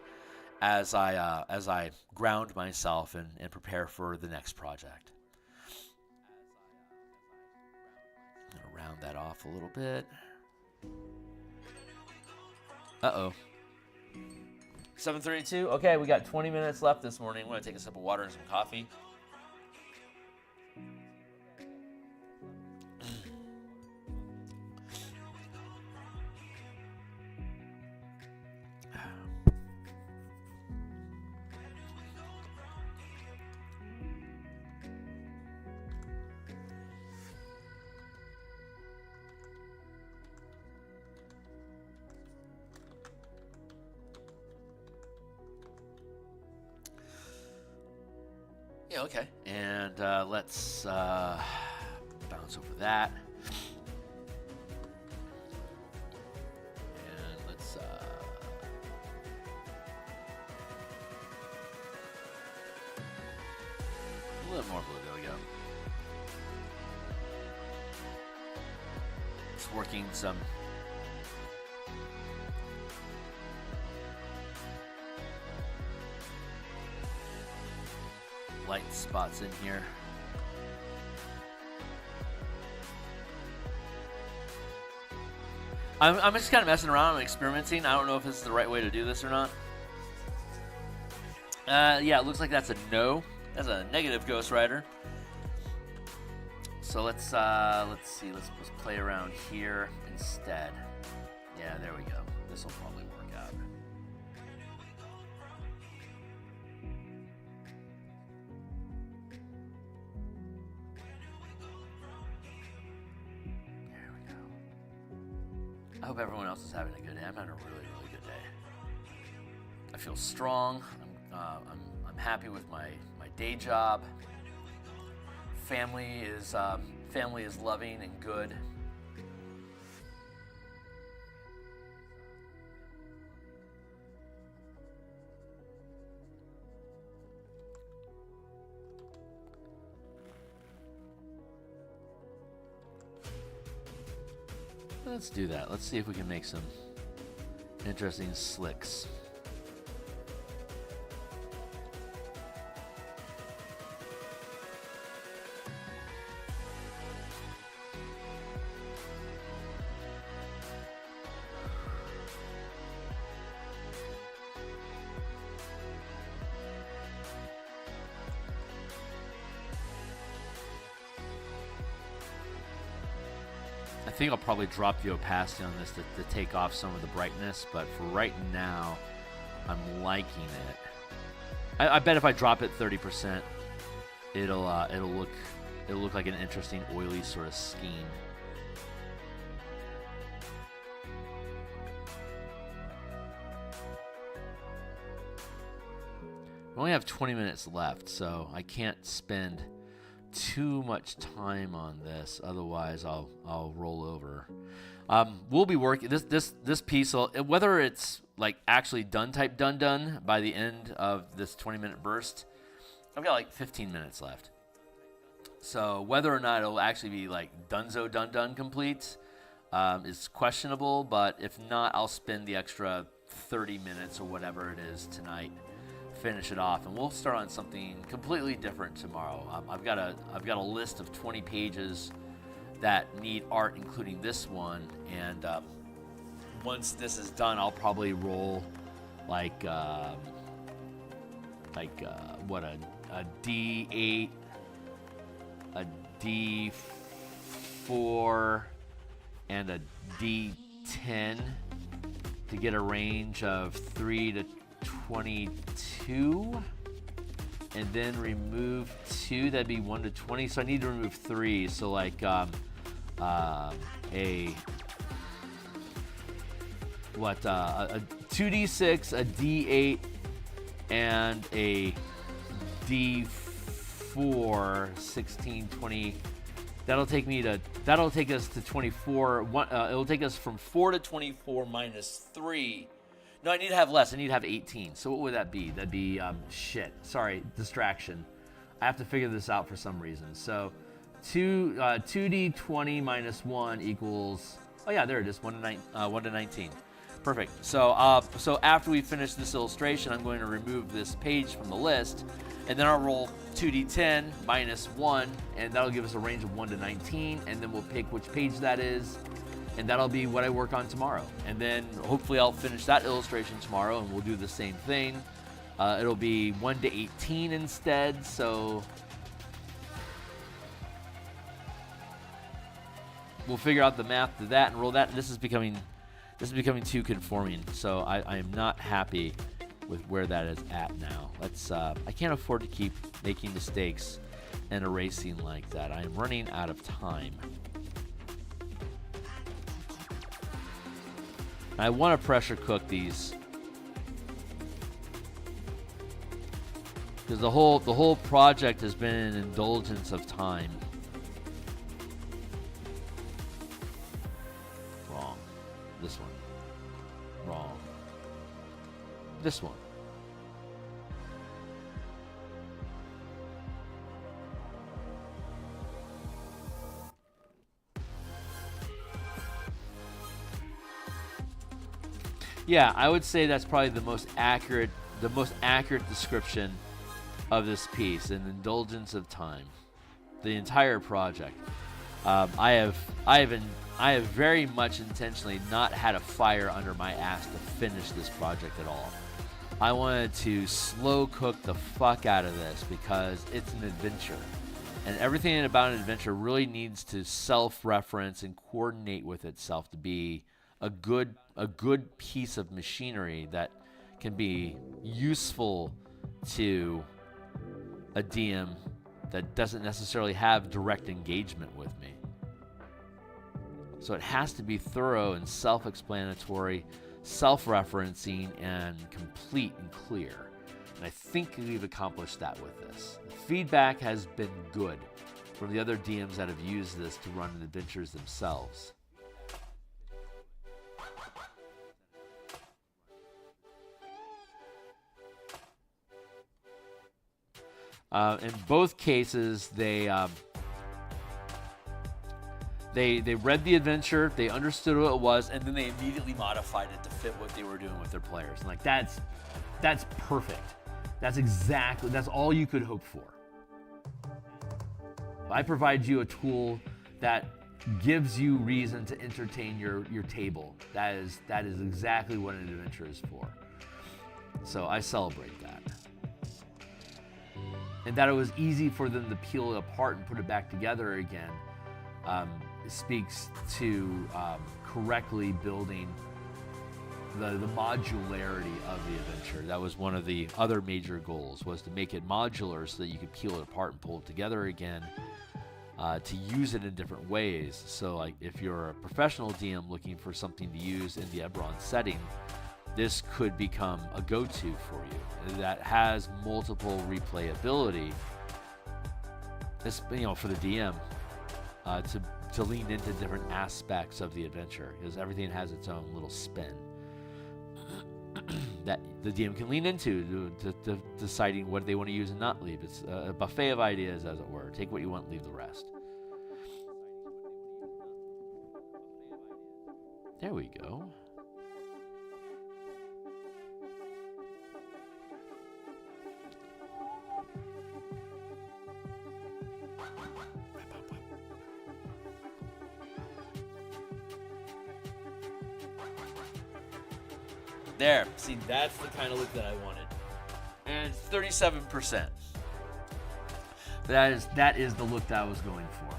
as I ground myself and prepare for the next project. I'm gonna round that off a little bit. 7:32. Okay, we got 20 minutes left this morning. I'm gonna take a sip of water and some coffee. Yeah, okay. And let's bounce over that. And let's a little more blue. There we go. Just working some light spots in here. I'm just kind of messing around and experimenting. I don't know if this is the right way to do this or not. Yeah, it looks like that's a no. That's a negative Ghost Rider. So let's see. Let's play around here instead. Yeah, there we go. This will probably work out. I hope everyone else is having a good day. I'm having a really, really good day. I feel strong. I'm happy with my day job. Family is loving and good. Let's do that. Let's see if we can make some interesting slicks. I think I'll probably drop the opacity on this to take off some of the brightness, but for right now, I'm liking it. I bet if I drop it 30%, it'll look like an interesting oily sort of scheme. We only have 20 minutes left, so I can't spend too much time on this. Otherwise, I'll roll over. We'll be working this piece. Whether it's like actually done by the end of this 20-minute burst, I've got like 15 minutes left. So whether or not it'll actually be like done complete is questionable. But if not, I'll spend the extra 30 minutes or whatever it is tonight. Finish it off, and we'll start on something completely different tomorrow. I've got a list of 20 pages that need art, including this one, and once this is done, I'll probably roll like what, a D8, a D4, and a D10 to get a range of 3 to 22, and then remove 2. That'd be 1 to 20. So I need to remove 3. So like a 2d6, a d8, and a d4, 16, 20. That'll take us to 24. It'll take us from 4 to 24 minus 3. No, I need to have less. I need to have 18. So what would that be? That'd be, Sorry, distraction. I have to figure this out for some reason. So 2d20 minus 1 equals, oh yeah, there it is, 1 to 19. Perfect. So so after we finish this illustration, I'm going to remove this page from the list, and then I'll roll 2d10 minus 1, and that'll give us a range of 1 to 19, and then we'll pick which page that is, and that'll be what I work on tomorrow. And then hopefully I'll finish that illustration tomorrow, and we'll do the same thing. It'll be 1 to 18 instead, so we'll figure out the math to that and roll that. And this is becoming too conforming, so I am not happy with where that is at now. I can't afford to keep making mistakes and erasing like that. I am running out of time. I want to pressure cook these because the whole project has been an indulgence of time. Wrong. This one. Wrong. This one. Yeah, I would say that's probably the most accurate description of this piece, an indulgence of time. The entire project. I have very much intentionally not had a fire under my ass to finish this project at all. I wanted to slow cook the fuck out of this because it's an adventure. And everything about an adventure really needs to self-reference and coordinate with itself to be a good piece of machinery that can be useful to a DM that doesn't necessarily have direct engagement with me. So it has to be thorough and self-explanatory, self-referencing, and complete and clear. And I think we've accomplished that with this. The feedback has been good from the other DMs that have used this to run adventures themselves. In both cases, they read the adventure, they understood what it was, and then they immediately modified it to fit what they were doing with their players. And like that's perfect. That's all you could hope for. I provide you a tool that gives you reason to entertain your table. That is exactly what an adventure is for. So I celebrate that. And that it was easy for them to peel it apart and put it back together again speaks to correctly building the modularity of the adventure. That was one of the other major goals, was to make it modular so that you could peel it apart and pull it together again, to use it in different ways. So like if you're a professional DM looking for something to use in the Eberron setting, this could become a go-to for you that has multiple replayability, for the DM, to lean into different aspects of the adventure, because everything has its own little spin that the DM can lean into to deciding what they want to use and not leave. It's a buffet of ideas, as it were. Take what you want, leave the rest. There we go. There, see, that's the kind of look that I wanted. And it's 37%. That is the look that I was going for.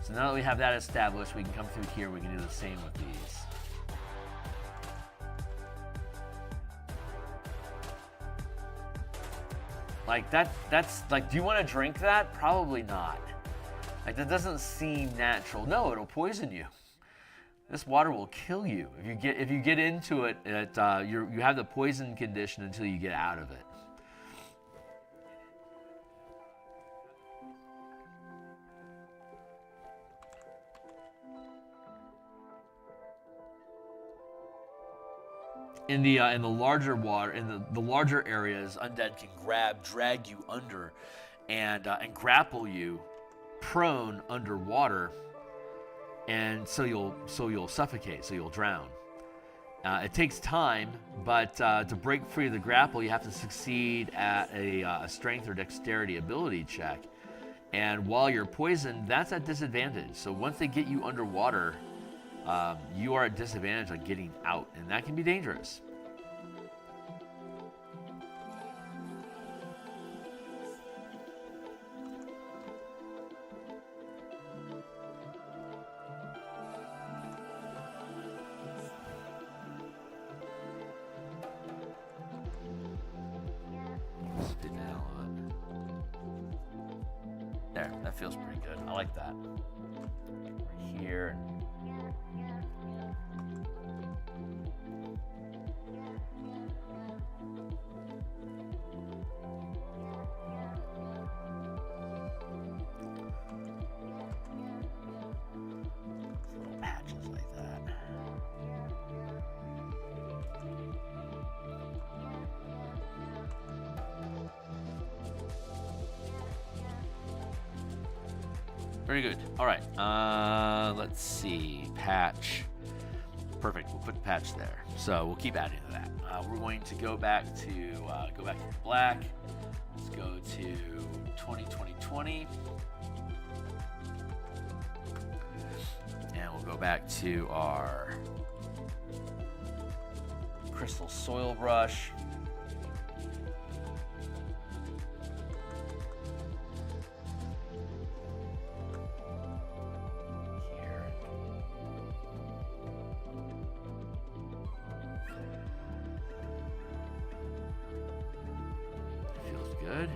So now that we have that established, we can come through here, we can do the same with these. Like that's like, do you want to drink that? Probably not. Like, that doesn't seem natural. No, it'll poison you. This water will kill you if you get into it. You have the poison condition until you get out of it. In the larger water, in the larger areas, undead can drag you under, and grapple you prone underwater. And so you'll suffocate, so you'll drown. It takes time, but to break free of the grapple, you have to succeed at a strength or dexterity ability check. And while you're poisoned, that's at disadvantage. So once they get you underwater, you are at disadvantage on getting out, and that can be dangerous. There, that feels pretty good. I like that. Right here. Little patches like that. Very good. All right. Let's see. Patch. Perfect. We'll put the patch there. So we'll keep adding to that. We're going to go back to black. Let's go to 2020. And we'll go back to our crystal soil brush. Good.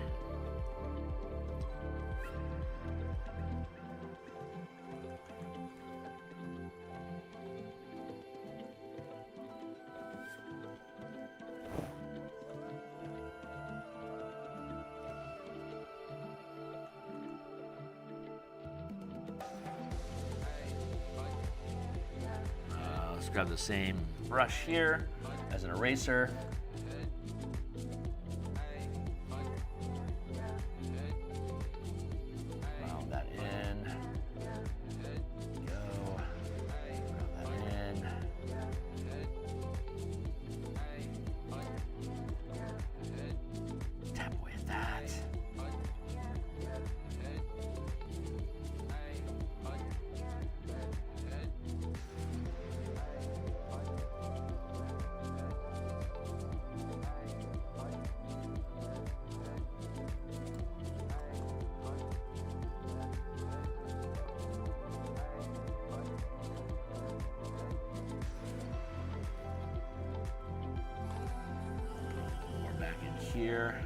Let's grab the same brush here as an eraser. here.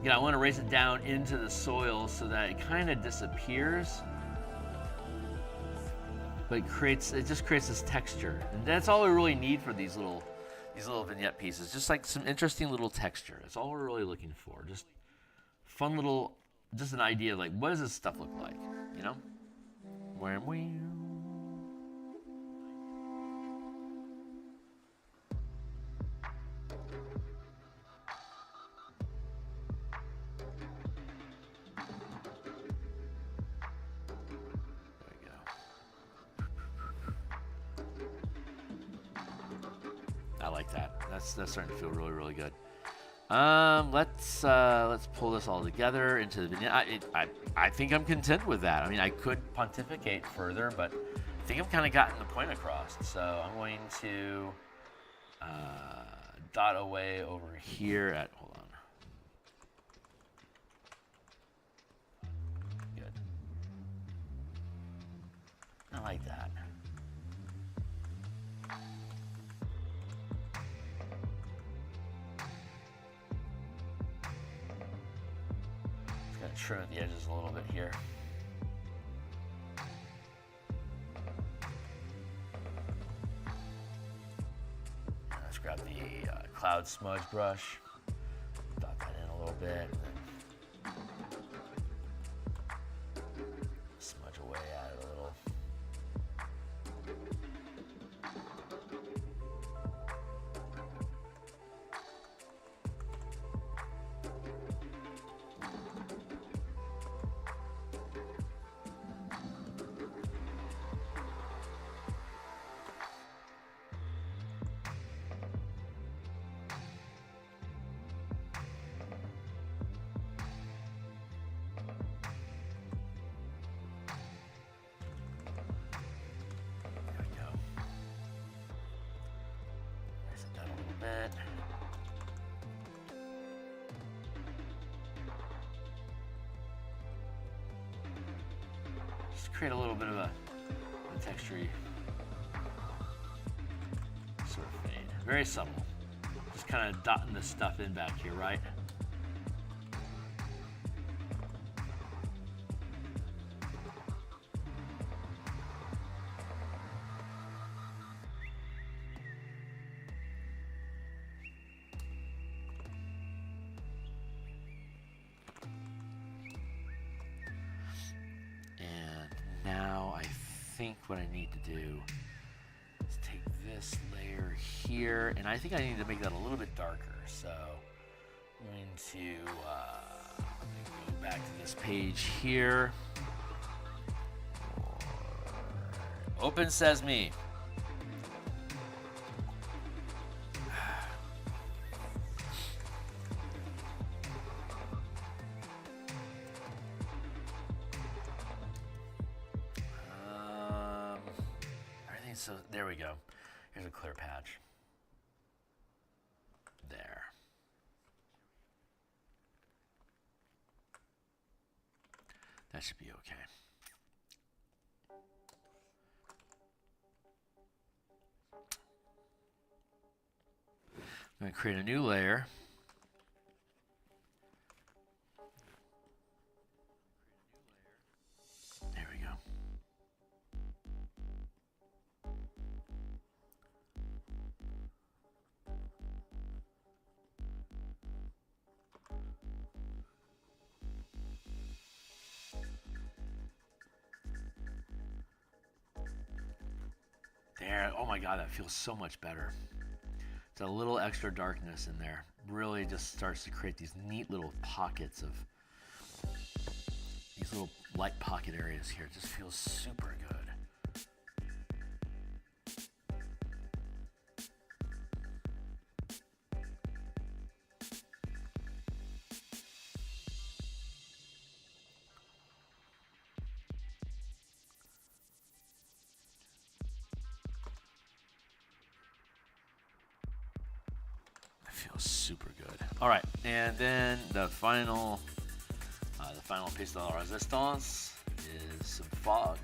Again, I want to raise it down into the soil so that it kind of disappears. But it just creates this texture. And that's all we really need for these little vignette pieces. Just like some interesting little texture. That's all we're really looking for. Just fun little, just an idea of like, what does this stuff look like? You know? Where we. I like that. That's starting to feel really, really good. Let's pull this all together into the vignette. I think I'm content with that. I mean, I could pontificate further, but I think I've kind of gotten the point across. So I'm going to dot away over here at, hold on. Good. I like that. Trim at the edges a little bit here. Let's grab the cloud smudge brush, dot that in a little bit, and then smudge away at it a little. Just create a little bit of a texture-y sort of fade. Very subtle. Just kind of dotting this stuff in back here, right? What I need to do is take this layer here, and I think I need to make that a little bit darker. So I'm going to go back to this page here. Open Sesame. So there we go. Here's a clear patch. There. That should be okay. I'm going to create a new layer. There we go. There, oh my God, that feels so much better. It's a little extra darkness in there. Really just starts to create these neat little pockets of, these little light pocket areas here. It just feels super good. Feels super good. All right, and then the final piece de la resistance is some fog.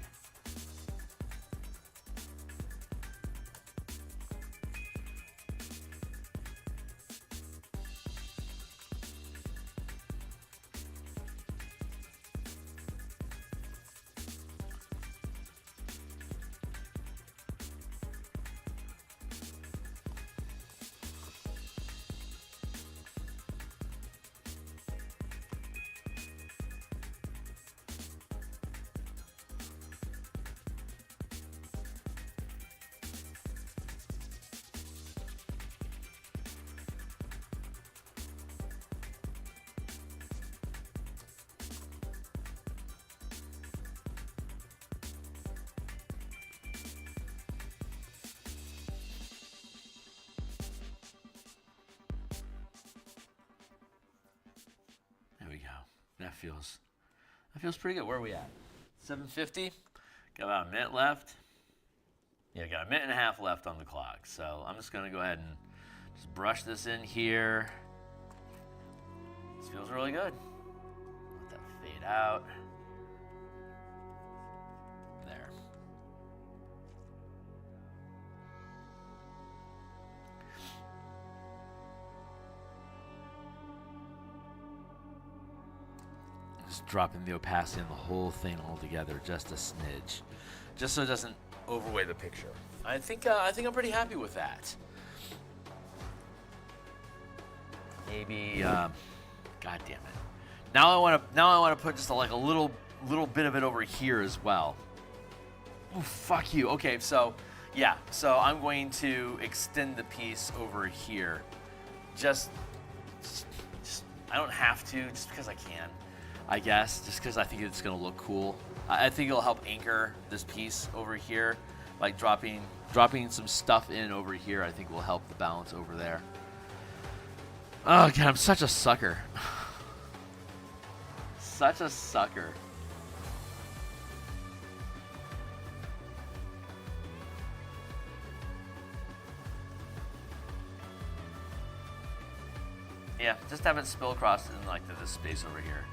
That feels pretty good. Where are we at? 7:50. Got about a minute left. Yeah, got a minute and a half left on the clock. So I'm just gonna go ahead and just brush this in here. This feels really good. Let that fade out. There. Just dropping the opacity on the whole thing altogether, just a smidge, just so it doesn't overweigh the picture. I think I'm pretty happy with that. Maybe, God damn it. Now I want to put just like a little bit of it over here as well. Ooh, fuck you. Okay, so yeah, so I'm going to extend the piece over here. Just I don't have to, just because I can, I guess, just because I think it's gonna look cool. I think it'll help anchor this piece over here, like dropping some stuff in over here. I think will help the balance over there. Oh god, I'm such a sucker. Such a sucker. Yeah, just have it spill across in like this space over here.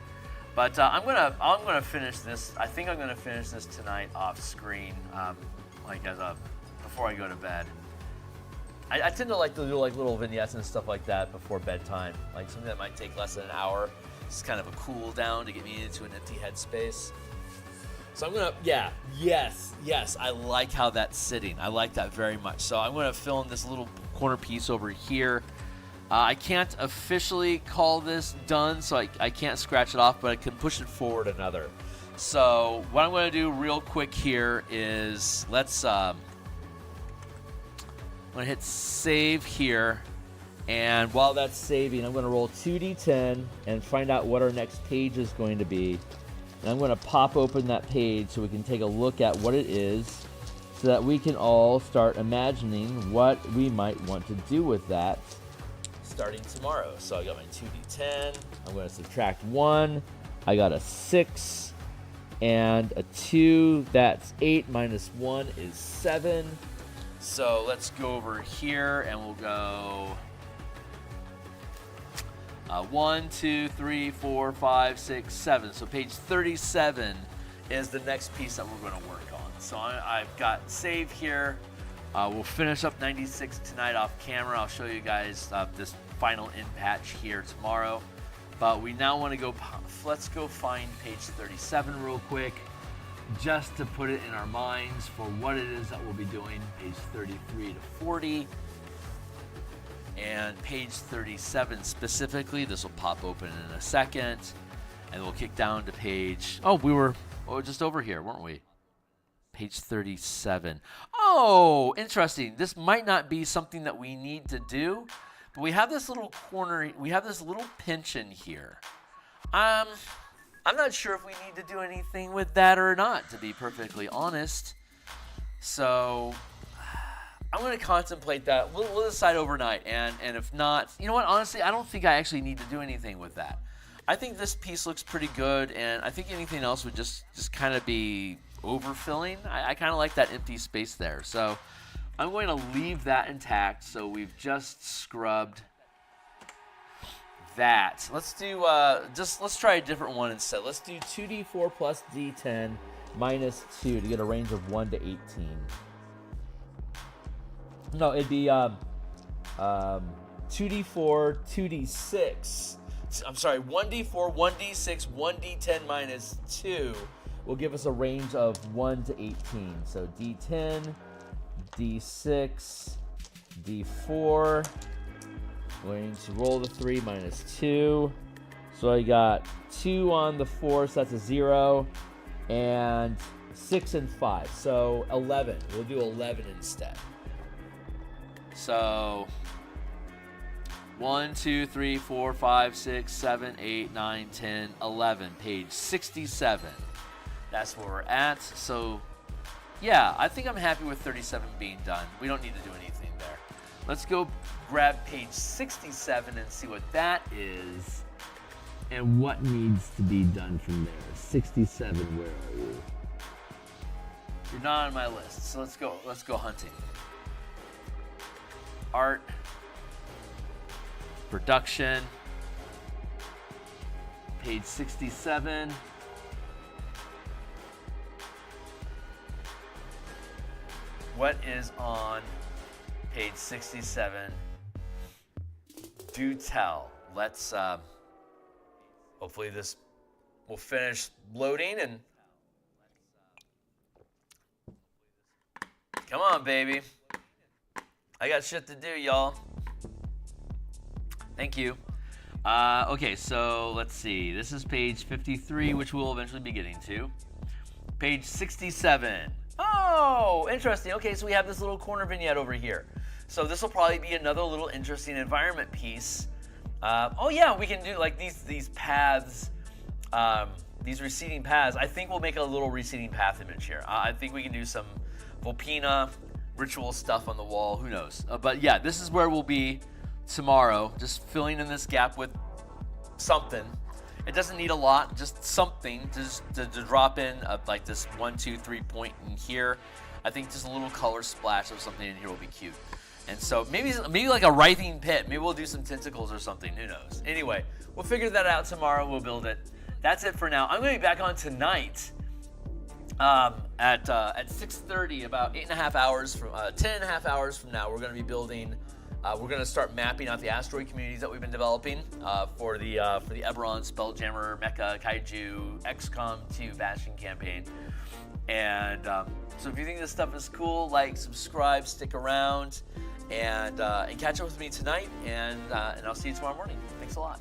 But I'm gonna finish this. I think I'm gonna finish this tonight off screen, like before I go to bed. I tend to like to do like little vignettes and stuff like that before bedtime, like something that might take less than an hour. It's kind of a cool down to get me into an empty headspace. So I'm gonna, yes, I like how that's sitting. I like that very much. So I'm gonna fill in this little corner piece over here. I can't officially call this done, so I can't scratch it off, but I can push it forward another. So what I'm going to do real quick here is I'm going to hit save here, and while that's saving, I'm going to roll 2d10 and find out what our next page is going to be. And I'm going to pop open that page so we can take a look at what it is, so that we can all start imagining what we might want to do with that starting tomorrow. So I got my 2d10. I'm going to subtract 1. I got a 6 and a 2. That's 8 minus 1 is 7. So let's go over here and we'll go 1, 2, 3, 4, 5, 6, 7. So page 37 is the next piece that we're going to work on. So I've got save here. We'll finish up 96 tonight off camera. I'll show you guys this final in patch here tomorrow. But we now want to go, let's go find page 37 real quick, just to put it in our minds for what it is that we'll be doing, page 33 to 40. And page 37 specifically, this will pop open in a second. And we'll kick down to page, we were just over here, weren't we? Page 37. Oh, interesting. This might not be something that we need to do, but we have this little corner, we have this little pinch in here. I'm not sure if we need to do anything with that or not, to be perfectly honest. So I'm going to contemplate that. We'll decide overnight, and if not, you know what? Honestly, I don't think I actually need to do anything with that. I think this piece looks pretty good, and I think anything else would just kind of be overfilling. I kind of like that empty space there. So I'm going to leave that intact. So we've just scrubbed that. Let's do, let's try a different one instead. Let's do 2d4 plus d10 minus 2 to get a range of 1 to 18. No, it'd be 2d4, 2d6. I'm sorry, 1d4, 1d6, 1d10 minus 2 will give us a range of 1 to 18. So d10, d6, d4. Going to roll the 3 minus 2. So I got 2 on the 4, so that's a 0. And 6 and 5, so 11. We'll do 11 instead. So 1, 2, 3, 4, 5, 6, 7, 8, 9, 10, 11. Page 67. That's where we're at. So yeah, I think I'm happy with 37 being done. We don't need to do anything there. Let's go grab page 67 and see what that is. And what needs to be done from there? 67, where are you? You're not on my list, so let's go hunting. Art, production, page 67. What is on page 67? Do tell. Let's, hopefully this will finish loading and come on, baby. I got shit to do, y'all. Thank you. Okay, so let's see. This is page 53, which we'll eventually be getting to. Page 67. Oh, interesting. Okay, so we have this little corner vignette over here. So this will probably be another little interesting environment piece. Oh yeah, we can do like these paths, these receding paths. I think we'll make a little receding path image here. I think we can do some Volpina ritual stuff on the wall. Who knows? But yeah, this is where we'll be tomorrow, just filling in this gap with something. It doesn't need a lot, just something to drop in like this 1, 2, 3 point in here. I think just a little color splash of something in here will be cute. And so maybe like a writhing pit. Maybe we'll do some tentacles or something. Who knows? Anyway, we'll figure that out tomorrow. We'll build it. That's it for now. I'm going to be back on tonight at 6:30, about 8.5 hours from 10.5 hours from now. We're going to be building. We're going to start mapping out the asteroid communities that we've been developing for the Eberron, Spelljammer, Mecha, Kaiju, XCOM 2 Bastion campaign. And so if you think this stuff is cool, like, subscribe, stick around, and catch up with me tonight. And I'll see you tomorrow morning. Thanks a lot.